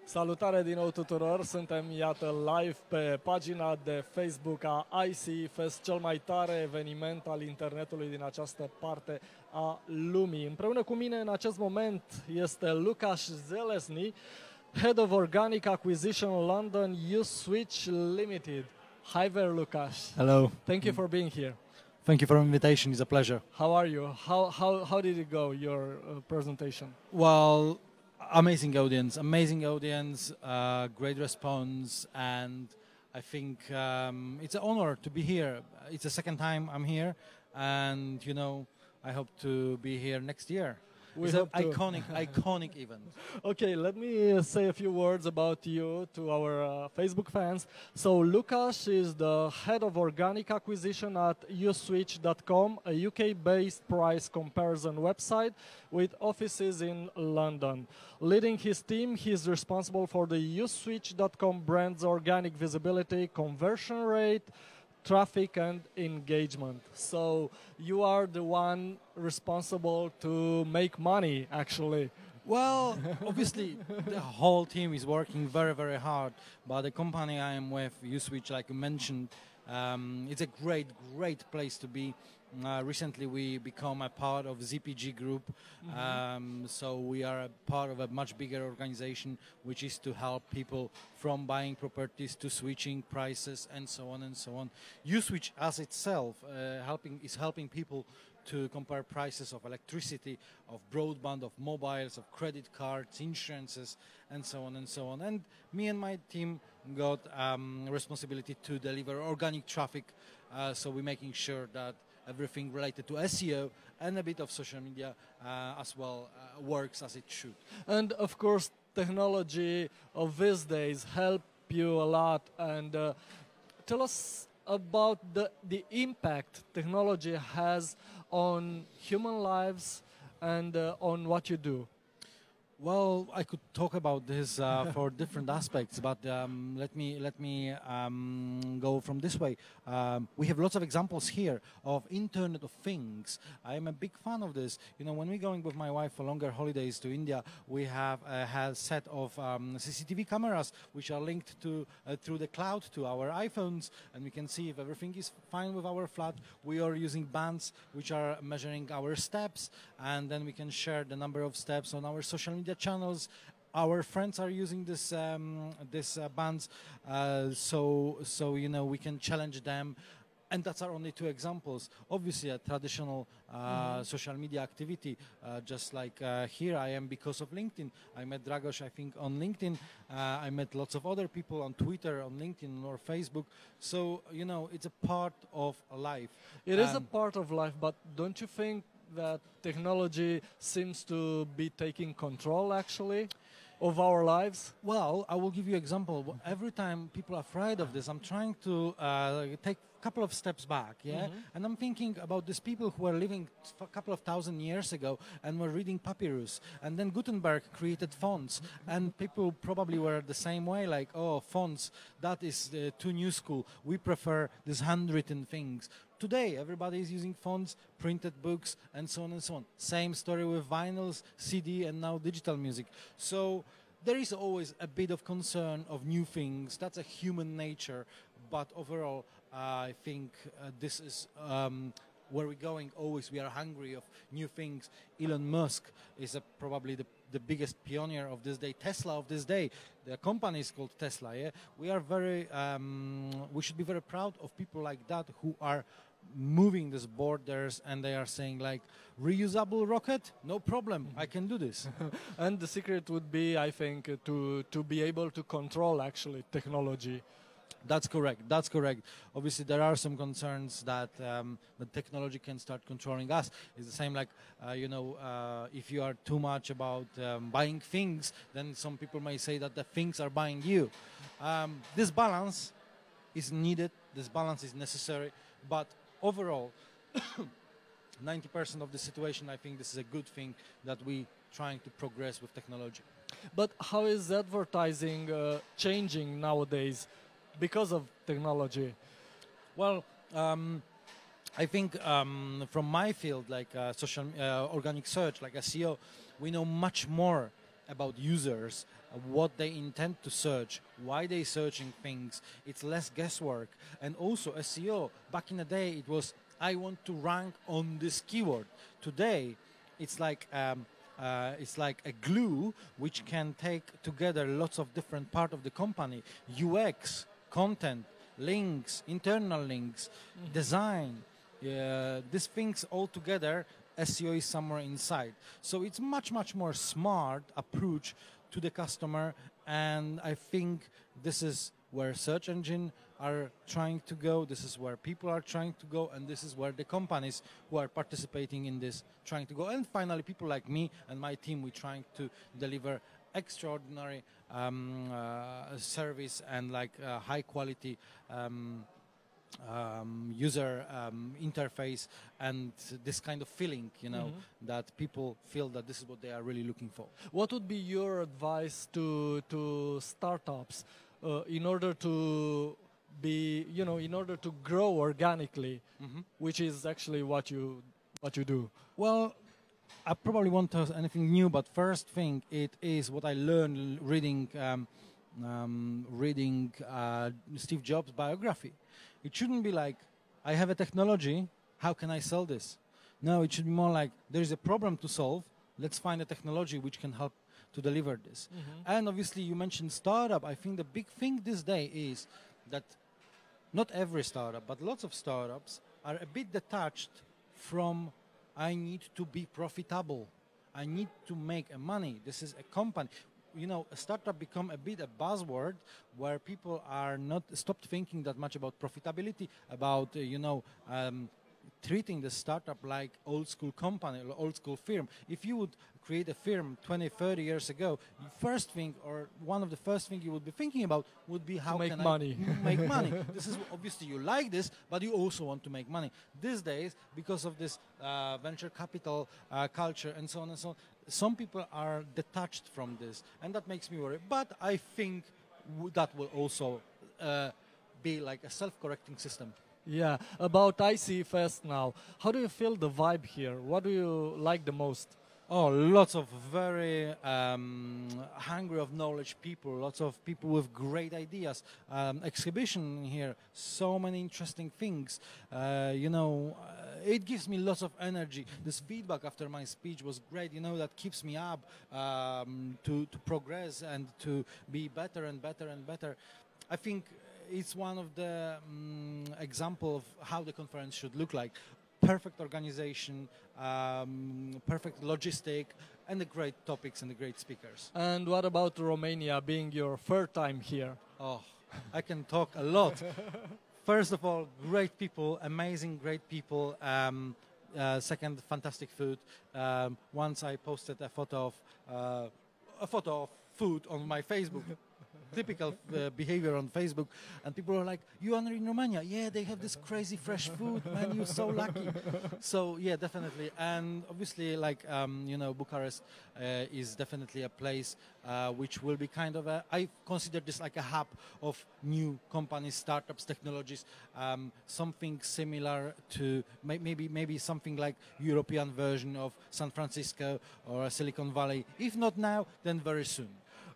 Salutare din nou tuturor, suntem iată live pe pagina de Facebook a ICEEE Fest, cel mai tare eveniment al internetului din această parte a lumii. Împreună cu mine în acest moment este Lukasz Zelezny, Head of Organic Acquisition London Switch Limited. Hi there, Lukasz. Hello. Thank you for being here. Thank you for the invitation. It's a pleasure. How are you? How did it go, your presentation? Well, amazing audience, great response, and I think it's an honor to be here. It's the second time I'm here, and I hope to be here next year. It's an iconic event. Okay, let me say a few words about you to our Facebook fans. So Lukasz is the head of organic acquisition at uswitch.com, a UK-based price comparison website with offices in London. Leading his team, he is responsible for the uswitch.com brand's organic visibility, conversion rate, traffic and engagement. So you are the one responsible to make money, actually. Well, obviously, the whole team is working very, very hard. But the company I am with, Uswitch, like you mentioned, it's a great place to be. Recently, we become a part of ZPG Group, so we are a part of a much bigger organization, which is to help people from buying properties to switching prices and so on and so on. Uswitch as itself is helping people to compare prices of electricity, of broadband, of mobiles, of credit cards, insurances, and so on and so on. And me and my team got responsibility to deliver organic traffic, so we're making sure that everything related to SEO and a bit of social media as well works as it should. And of course, technology of these days help you a lot. And tell us about the impact technology has on human lives and on what you do. Well, I could talk about this for different aspects, but let me go from this way. We have lots of examples here of Internet of Things. I am a big fan of this. When we're going with my wife for longer holidays to India, we have a set of CCTV cameras which are linked to through the cloud to our iPhones, and we can see if everything is fine with our flat. We are using bands which are measuring our steps, and then we can share the number of steps on our social media channels. Our friends are using this bands, so we can challenge them, and that's our only two examples. Obviously, a traditional social media activity, just like here I am because of LinkedIn. I met Dragos, I think, on LinkedIn. I met lots of other people on Twitter, on LinkedIn, or Facebook. So it's a part of life. It is a part of life, but don't you think that technology seems to be taking control, actually, of our lives? Well, I will give you an example. Every time people are afraid of this, I'm trying to take a couple of steps back, and I'm thinking about these people who were living a couple of thousand years ago and were reading papyrus, and then Gutenberg created fonts, and people probably were the same way, like, oh, fonts, that is too new school, we prefer these handwritten things. Today, everybody is using fonts, printed books, and so on and so on. Same story with vinyls, CD, and now digital music. So there is always a bit of concern of new things. That's a human nature. But overall, I think this is where we're going. Always, we are hungry of new things. Elon Musk is probably the biggest pioneer of this day, Tesla of this day. The company is called Tesla. We are we should be very proud of people like that who are moving these borders, and they are saying, like, reusable rocket, no problem, I can do this. And the secret would be, I think, to be able to control actually technology. That's correct. Obviously, there are some concerns that the technology can start controlling us. It's the same like, if you are too much about buying things, then some people may say that the things are buying you. This balance is needed. This balance is necessary. But overall, 90% of the situation, I think this is a good thing that we trying to progress with technology. But how is advertising changing nowadays because of technology? Well, I think from my field, like social organic search, like SEO, we know much more about users, what they intend to search, why they're searching things. It's less guesswork. And also SEO, back in the day, it was, I want to rank on this keyword. Today, it's like a glue which can take together lots of different parts of the company: UX, content, links, internal links, design. These things all together, SEO is somewhere inside. So it's much more smart approach to the customer, and I think this is where search engine are trying to go, this is where people are trying to go, and this is where the companies who are participating in this trying to go. And finally, people like me and my team, we're trying to deliver extraordinary service and like high quality user interface, and this kind of feeling, you know, that people feel that this is what they are really looking for. What would be your advice to startups in order to be, you know, in order to grow organically, which is actually what you do? Well, I probably won't tell anything new, but first thing, it is what I learned reading Steve Jobs' biography. It shouldn't be like, I have a technology, how can I sell this? No, it should be more like, there is a problem to solve, let's find a technology which can help to deliver this. And obviously you mentioned startup. I think the big thing this day is that not every startup, but lots of startups are a bit detached from, I need to be profitable, I need to make money, this is a company. You know, a startup become a bit a buzzword where people are not stopped thinking that much about profitability, about treating the startup like old school company or old school firm. If you would create a firm 20, 30 years ago, first thing or one of the first things you would be thinking about would be how to can money. I make money. This is obviously you like this, but you also want to make money. These days, because of this venture capital culture and so on and so on, some people are detached from this, and that makes me worry. But I think that will also be like a self-correcting system. Yeah, about ICEEE Fest now. How do you feel the vibe here? What do you like the most? Oh, lots of very hungry of knowledge people, lots of people with great ideas. Exhibition here, so many interesting things. It gives me lots of energy. This feedback after my speech was great. You know, that keeps me up to progress and to be better and better and better. I think it's one of the example of how the conference should look like. Perfect organization, perfect logistic, and the great topics and the great speakers. And what about Romania being your third time here? Oh, I can talk a lot. First of all, great people, amazing, great people. Second, fantastic food. Once I posted a photo of food on my Facebook. Typical behavior on Facebook, and people are like, you are in Romania? Yeah, they have this crazy fresh food, man, you're so lucky. So yeah, definitely. And obviously, like Bucharest is definitely a place which will be kind of I consider this like a hub of new companies, startups, technologies, something similar to maybe something like European version of San Francisco or Silicon Valley. If not now, then very soon.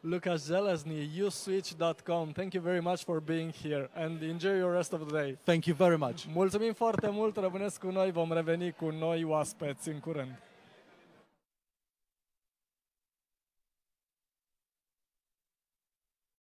Lukasz Zelezny, ICEEE.com. Thank you very much for being here and enjoy your rest of the day. Thank you very much. Mulțumim foarte mult, rămâneți cu noi, vom reveni cu noi oaspeți în curând.